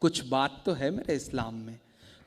कुछ बात तो है मेरे इस्लाम में,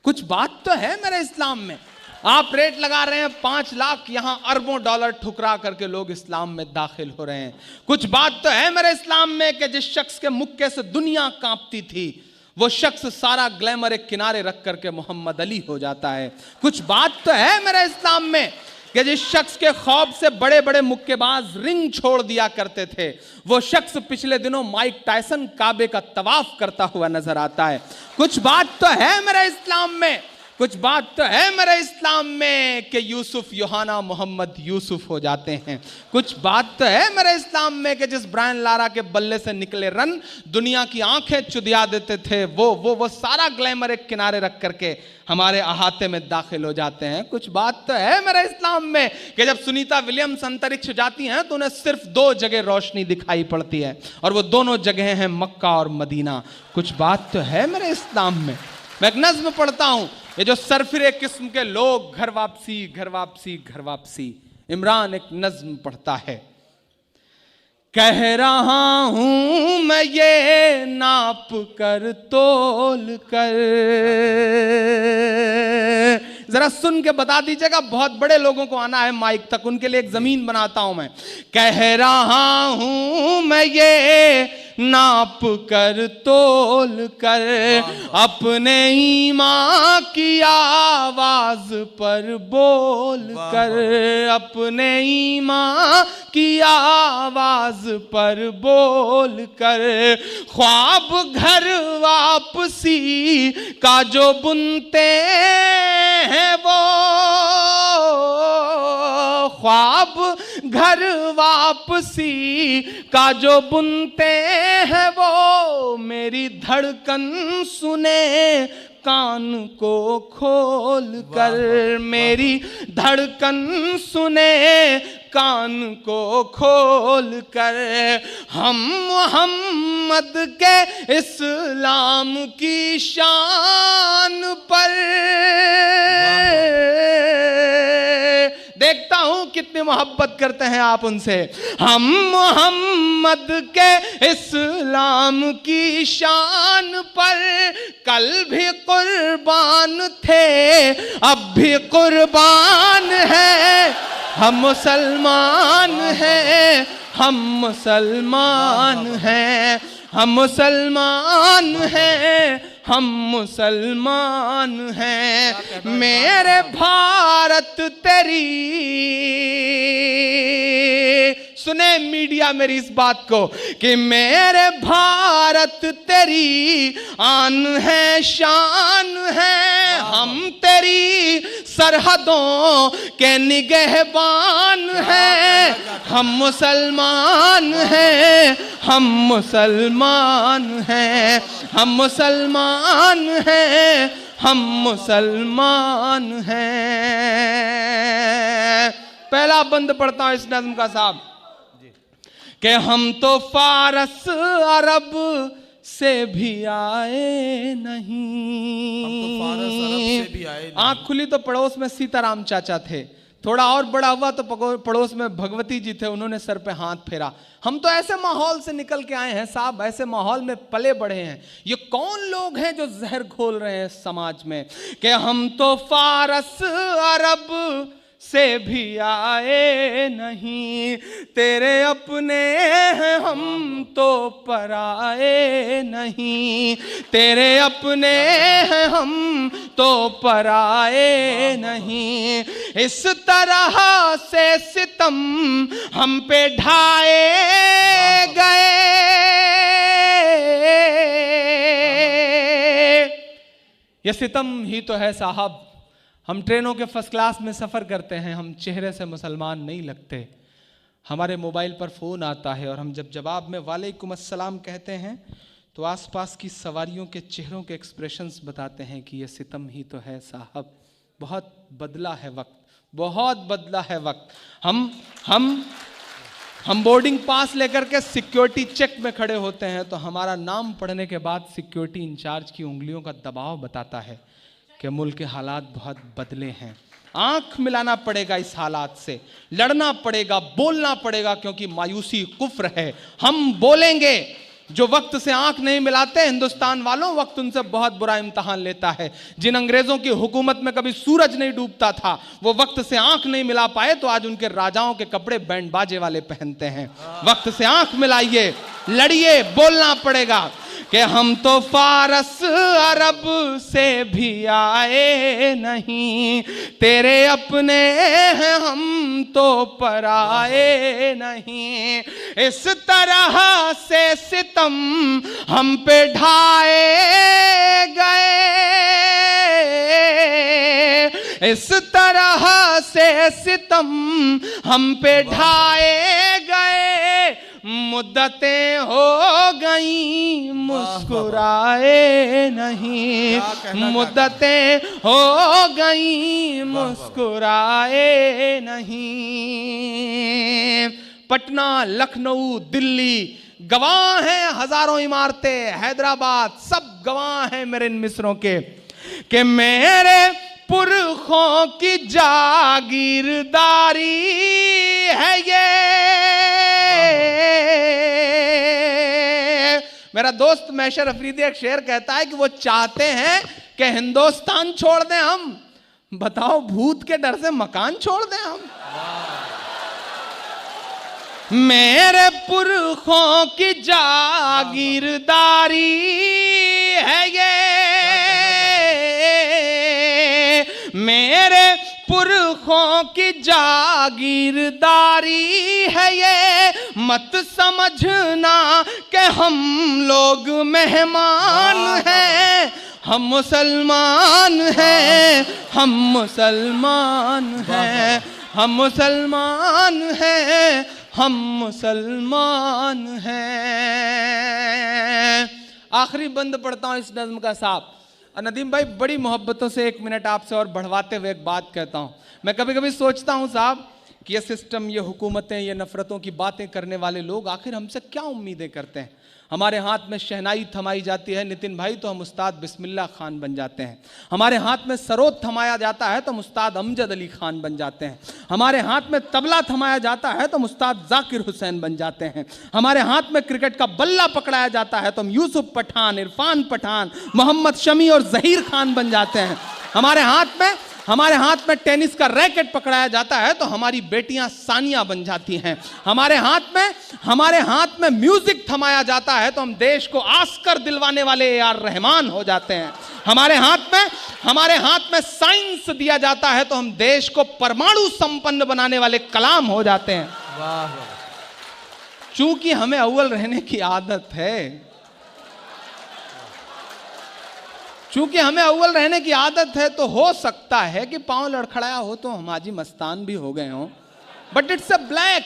कुछ बात तो है मेरे इस्लाम में। आप रेट लगा रहे हैं 5 लाख, यहां अरबों डॉलर ठुकरा करके लोग इस्लाम में दाखिल हो रहे हैं। कुछ बात तो है मेरे इस्लाम में कि जिस शख्स के मुक्के से दुनिया कांपती थी, वो शख्स सारा ग्लैमर एक किनारे रख करके मोहम्मद अली हो जाता है। कुछ बात तो है मेरे इस्लाम में कि जिस शख्स के खौफ से बड़े बड़े मुक्केबाज रिंग छोड़ दिया करते थे, वो शख्स पिछले दिनों माइक टायसन काबे का तवाफ करता हुआ नजर आता है। कुछ बात तो है मेरे इस्लाम में, कुछ बात तो है मेरे इस्लाम में कि यूसुफ यूहाना मोहम्मद यूसुफ हो जाते हैं। कुछ बात तो है मेरे इस्लाम में कि जिस ब्रायन लारा के बल्ले से निकले रन दुनिया की आंखें चुदिया देते थे, वो सारा ग्लैमर एक किनारे रख करके हमारे अहाते में दाखिल हो जाते हैं। कुछ बात तो है मेरे इस्लाम में कि जब सुनीता विलियम्स अंतरिक्ष जाती हैं तो उन्हें सिर्फ 2 जगह रोशनी दिखाई पड़ती है, और वो दोनों जगह हैं मक्का और मदीना। कुछ बात तो है मेरे इस्लाम में। मैं एक नज्म पढ़ता हूं, ये जो सरफिरे किस्म के लोग घर वापसी घर वापसी घर वापसी, इमरान एक नज्म पढ़ता है। कह रहा हूं मैं ये नाप कर तोल कर, जरा सुन के बता दीजिएगा, बहुत बड़े लोगों को आना है माइक तक, उनके लिए एक जमीन बनाता हूं मैं। कह रहा हूं मैं ये नाप कर तोल कर, अपने ईमान की आवाज पर बोल कर, अपने ईमान की आवाज पर बोल कर, ख्वाब घर वापसी का जो बुनते हैं वो, ख्वाब घर वापसी का जो बुनते हैं वो, मेरी धड़कन सुने कान को खोल कर, मेरी धड़कन सुने कान को खोल कर। हम मोहम्मद के इस्लाम की शान पर, देखता हूं कितनी मोहब्बत करते हैं आप उनसे। हम मोहम्मद के इस्लाम की शान पर कल भी कुर्बान थे, अब भी कुर्बान है। हम मुसलमान हैं, हम मुसलमान हैं, हम मुसलमान हैं, हम मुसलमान हैं। मेरे भारत तेरी, सुने मीडिया मेरी इस बात को, कि मेरे भारत तेरी आन है शान है। हम तेरी सरहदों के निगहबान हैं। हम मुसलमान हैं, हम मुसलमान हैं, हम मुसलमान हैं, हम मुसलमान हैं। पहला बंद पढ़ता हूं इस नज़्म का साहब, कि हम तो फारस अरब से भी आए नहीं, हम तो फारस अरब से भी आए नहीं। आंख खुली तो पड़ोस में सीताराम चाचा थे, थोड़ा और बड़ा हुआ तो पड़ोस में भगवती जी थे, उन्होंने सर पे हाथ फेरा। हम तो ऐसे माहौल से निकल के आए हैं साहब, ऐसे माहौल में पले बढ़े हैं। ये कौन लोग हैं जो जहर घोल रहे हैं समाज में, कि हम तो फारस अरब से भी आए नहीं, तेरे अपने हैं हम तो पराए नहीं, तेरे अपने हैं हम तो पराए नहीं। इस तरह से सितम हम पे ढाए गए, ये सितम ही तो है साहब। हम ट्रेनों के फर्स्ट क्लास में सफ़र करते हैं, हम चेहरे से मुसलमान नहीं लगते। हमारे मोबाइल पर फ़ोन आता है और हम जब जवाब में वालेकुम अस्सलाम कहते हैं तो आसपास की सवारियों के चेहरों के एक्सप्रेशंस बताते हैं कि ये सितम ही तो है साहब। बहुत बदला है वक्त, बहुत बदला है वक्त। हम बोर्डिंग पास लेकर के सिक्योरिटी चेक में खड़े होते हैं तो हमारा नाम पढ़ने के बाद सिक्योरिटी इंचार्ज की उंगलियों का दबाव बताता है कि मुल्क के हालात बहुत बदले हैं। आंख मिलाना पड़ेगा इस हालात से, लड़ना पड़ेगा, बोलना पड़ेगा, क्योंकि मायूसी कुफ्र है। हम बोलेंगे, जो वक्त से आंख नहीं मिलाते हिंदुस्तान वालों, वक्त उनसे बहुत बुरा इम्तिहान लेता है। जिन अंग्रेजों की हुकूमत में कभी सूरज नहीं डूबता था, वो वक्त से आंख नहीं मिला पाए तो आज उनके राजाओं के कपड़े बैंड बाजे वाले पहनते हैं। वक्त से आंख मिलाइए, लड़िए, बोलना पड़ेगा कि हम तो फारस अरब से भी आए नहीं, तेरे अपने हैं हम तो पराए नहीं। इस तरह से सितम हम पे ढाए गए, इस तरह से सितम हम पे ढाए गए, मुद्दतें हो गई मुस्कुराए नहीं, मुद्दतें हो गई मुस्कुराए नहीं। पटना, लखनऊ, दिल्ली गवाह हैं, हजारों इमारतें, हैदराबाद सब गवाह हैं मेरे इन मिसरों के कि मेरे पुरखों की जागीरदारी है ये। मेरा दोस्त मैशर अफरीदी एक शेर कहता है कि वो चाहते हैं कि हिंदुस्तान छोड़ दें हम, बताओ भूत के डर से मकान छोड़ दें हम। मेरे पुरखों की जागीरदारी है ये, मेरे पुरखों की जागीरदारी है ये, मत समझना कि हम लोग मेहमान हैं, हम मुसलमान हैं, हम मुसलमान हैं, हम मुसलमान हैं, हम मुसलमान हैं। आखिरी बंद पढ़ता हूं इस नज्म का साहब। नदीम भाई बड़ी मोहब्बतों से 1 मिनट आपसे और बढ़वाते हुए एक बात कहता हूं। मैं कभी कभी सोचता हूं साहब कि ये सिस्टम, ये हुकूमतें, ये नफरतों की बातें करने वाले लोग आखिर हमसे क्या उम्मीदें करते हैं। हमारे हाथ में शहनाई थमाई जाती है नितिन भाई तो हम उस्ताद बिस्मिल्लाह खान बन जाते हैं, हमारे हाथ में सरोद थमाया जाता है तो हम उस्ताद अमजद अली खान बन जाते हैं, हमारे हाथ में तबला थमाया जाता है तो हम उस्ताद जाकिर हुसैन बन जाते हैं, हमारे हाथ में क्रिकेट का बल्ला पकड़ाया जाता है तो हम यूसुफ पठान, इरफान पठान, मोहम्मद शमी और जहीर खान बन जाते हैं, हमारे हाथ में टेनिस का रैकेट पकड़ाया जाता है तो हमारी बेटियां सानिया बन जाती हैं, हमारे हाथ में म्यूजिक थमाया जाता है तो हम देश को आस्कर दिलवाने वाले ए.आर. रहमान हो जाते हैं, हमारे हाथ में साइंस दिया जाता है तो हम देश को परमाणु संपन्न बनाने वाले कलाम हो जाते हैं। वाह। चूंकि हमें अव्वल रहने की आदत है, चूंकि हमें अव्वल रहने की आदत है तो हो सकता है कि पांव लड़खड़ाया हो तो हम हाजी मस्तान भी हो गए हों, बट इट्स अ ब्लैक।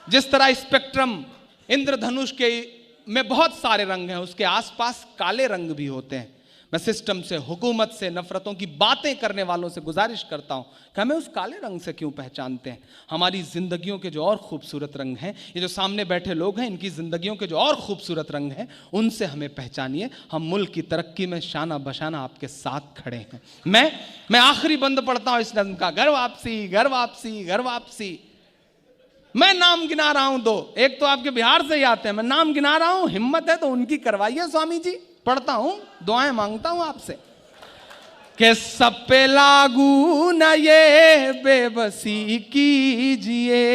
जिस तरह स्पेक्ट्रम इंद्रधनुष के में बहुत सारे रंग हैं, उसके आसपास काले रंग भी होते हैं। मैं सिस्टम से, हुकूमत से, नफरतों की बातें करने वालों से गुजारिश करता हूं कि हमें उस काले रंग से क्यों पहचानते हैं। हमारी जिंदगियों के जो और खूबसूरत रंग हैं, ये जो सामने बैठे लोग हैं, इनकी जिंदगियों के जो और खूबसूरत रंग हैं, उनसे हमें पहचानिए। हम मुल्क की तरक्की में शाना बशाना आपके साथ खड़े हैं। मैं आखिरी बंद पढ़ता हूं इस नज़्म का। घर वापसी, घर वापसी, घर वापसी। मैं नाम गिना रहा हूं दो, एक तो आपके बिहार से ही आते हैं, मैं नाम गिना रहा हूं, हिम्मत है तो उनकी करवाइए स्वामी जी। पढ़ता हूं, दुआएं मांगता हूं आपसे कि सब पे लागू न ये बेबसी कीजिए।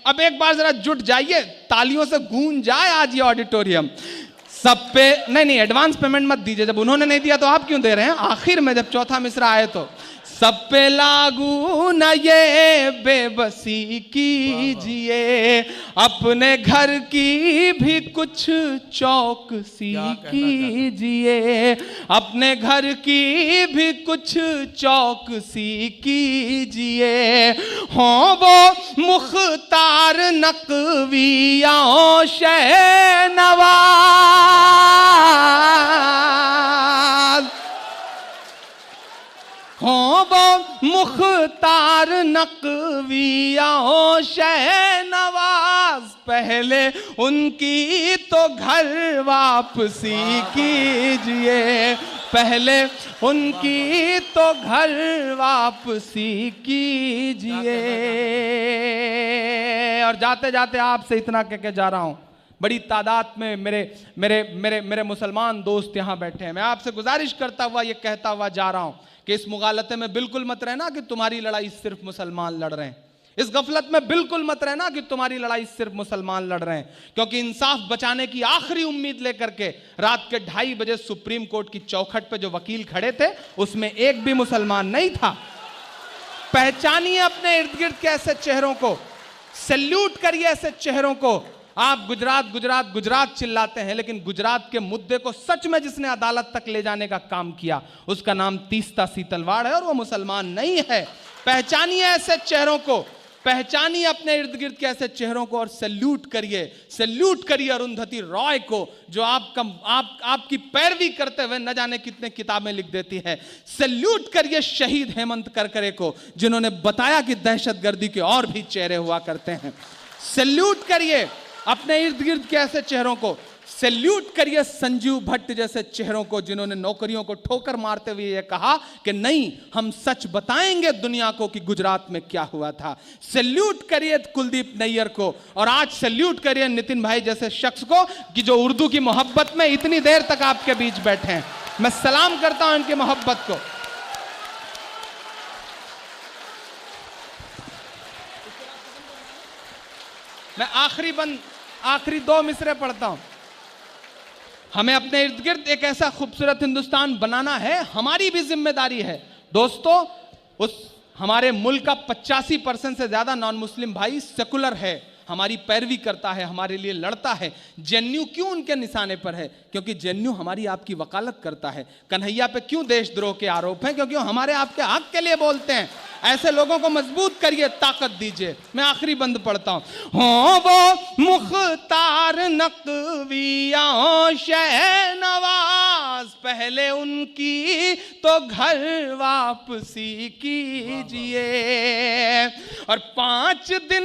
अब एक बार जरा जुट जाइए, तालियों से गूंज जाए आज ये ऑडिटोरियम। सब पे नहीं, एडवांस पेमेंट मत दीजिए, जब उन्होंने नहीं दिया तो आप क्यों दे रहे हैं। आखिर में जब चौथा मिसरा आए तो सब पे लागू न ये बेबसी कीजिए, अपने घर की भी कुछ चौकसी कीजिए, अपने घर की भी कुछ चौकसी कीजिए। हो वो मुख्तार नकविया शहनवाज, हो वो मुख्तार नकविया शहनवाज, पहले उनकी तो घर वापसी कीजिए, पहले उनकी तो घर वापसी कीजिए। और जाते जाते आपसे इतना कह के जा रहा हूं, बड़ी तादाद में मेरे मेरे मेरे मेरे मुसलमान दोस्त यहां बैठे हैं, मैं आपसे गुजारिश करता हुआ ये कहता हुआ जा रहा हूं कि इस मुगालते में बिल्कुल मत रहना कि तुम्हारी लड़ाई सिर्फ मुसलमान लड़ रहे हैं। इस गफलत में बिल्कुल मत रहना कि तुम्हारी लड़ाई सिर्फ मुसलमान लड़ रहे हैं, क्योंकि इंसाफ बचाने की आखिरी उम्मीद लेकर के रात के 2:30 बजे सुप्रीम कोर्ट की चौखट पे जो वकील खड़े थे उसमें एक भी मुसलमान नहीं था। पहचानिए अपने इर्द गिर्द के ऐसे चेहरों को, सैल्यूट करिए ऐसे चेहरों को। आप गुजरात गुजरात गुजरात चिल्लाते हैं, लेकिन गुजरात के मुद्दे को सच में जिसने अदालत तक ले जाने का काम किया उसका नाम तीस्ता सीतलवाड़ है और वो मुसलमान नहीं है। पहचानिए ऐसे चेहरों को, पहचानिए अपने इर्द गिर्द के ऐसे चेहरों को और सैल्यूट करिए अरुंधति रॉय को, जो आपकी पैरवी करते हुए न जाने कितने किताबें लिख देती है। सैल्यूट करिए शहीद हेमंत करकरे को, जिन्होंने बताया कि दहशतगर्दी के और भी चेहरे हुआ करते हैं। सैल्यूट करिए अपने इर्द गिर्द के ऐसे चेहरों को, सैल्यूट करिए संजीव भट्ट जैसे चेहरों को, जिन्होंने नौकरियों को ठोकर मारते हुए यह कहा कि नहीं, हम सच बताएंगे दुनिया को कि गुजरात में क्या हुआ था। सैल्यूट करिए कुलदीप नैयर को, और आज सैल्यूट करिए नितिन भाई जैसे शख्स को कि जो उर्दू की मोहब्बत में इतनी देर तक आपके बीच बैठे हैं। मैं सलाम करता हूं इनकी मोहब्बत को। मैं आखिरी 2 मिसरे पढ़ता हूं। हमें अपने इर्द गिर्द एक ऐसा खूबसूरत हिंदुस्तान बनाना है, हमारी भी जिम्मेदारी है। दोस्तों, उस हमारे मुल्क का 85% से ज्यादा नॉन मुस्लिम भाई सेकुलर है, हमारी पैरवी करता है, हमारे लिए लड़ता है। जेएनयू क्यों उनके निशाने पर है? क्योंकि जेएनयू हमारी आपकी वकालत करता है। कन्हैया पे क्यों देशद्रोह के आरोप हैं? क्योंकि हमारे आपके हक के लिए बोलते हैं। ऐसे लोगों को मजबूत करिए, ताकत दीजिए। मैं आखिरी बंद पढ़ता हूं। हो वो मुख्तार नकविया शहनवाज, पहले उनकी तो घर वापसी कीजिए। और 5 दिन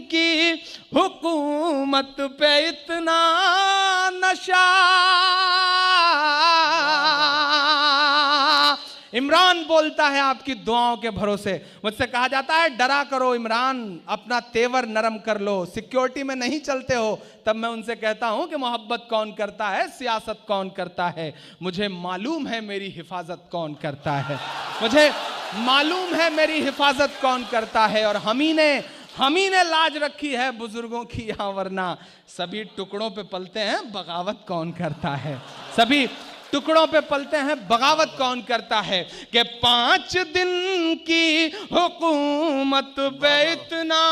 की हुकूमत पे इतना नशा, इमरान बोलता है आपकी दुआओं के भरोसे। मुझसे कहा जाता है डरा करो इमरान, अपना तेवर नरम कर लो, सिक्योरिटी में नहीं चलते हो। तब मैं उनसे कहता हूं कि मोहब्बत कौन करता है, सियासत कौन करता है? मुझे मालूम है मेरी हिफाजत कौन करता है, मुझे मालूम है मेरी हिफाजत कौन करता है। और हमी ने लाज रखी है बुजुर्गों की यहाँ, वरना सभी टुकड़ों पे पलते हैं, बगावत कौन करता है? सभी टुकड़ों पे पलते हैं, बगावत कौन करता है? कि 5 दिन की हुकूमत पे इतना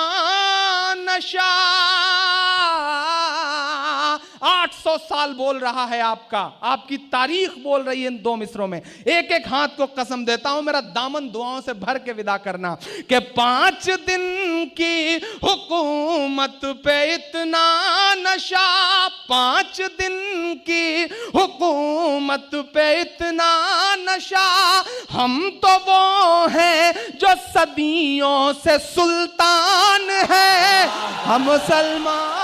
नशा। 800 साल बोल रहा है आपकी तारीख बोल रही है इन 2 मिसरों में। एक एक हाथ को कसम देता हूं, मेरा दामन दुआओं से भर के विदा करना कि 5 दिन की हुकूमत पे इतना नशा, 5 दिन की हुकूमत पे इतना नशा। हम तो वो हैं जो सदियों से सुल्तान है, हम मुसलमान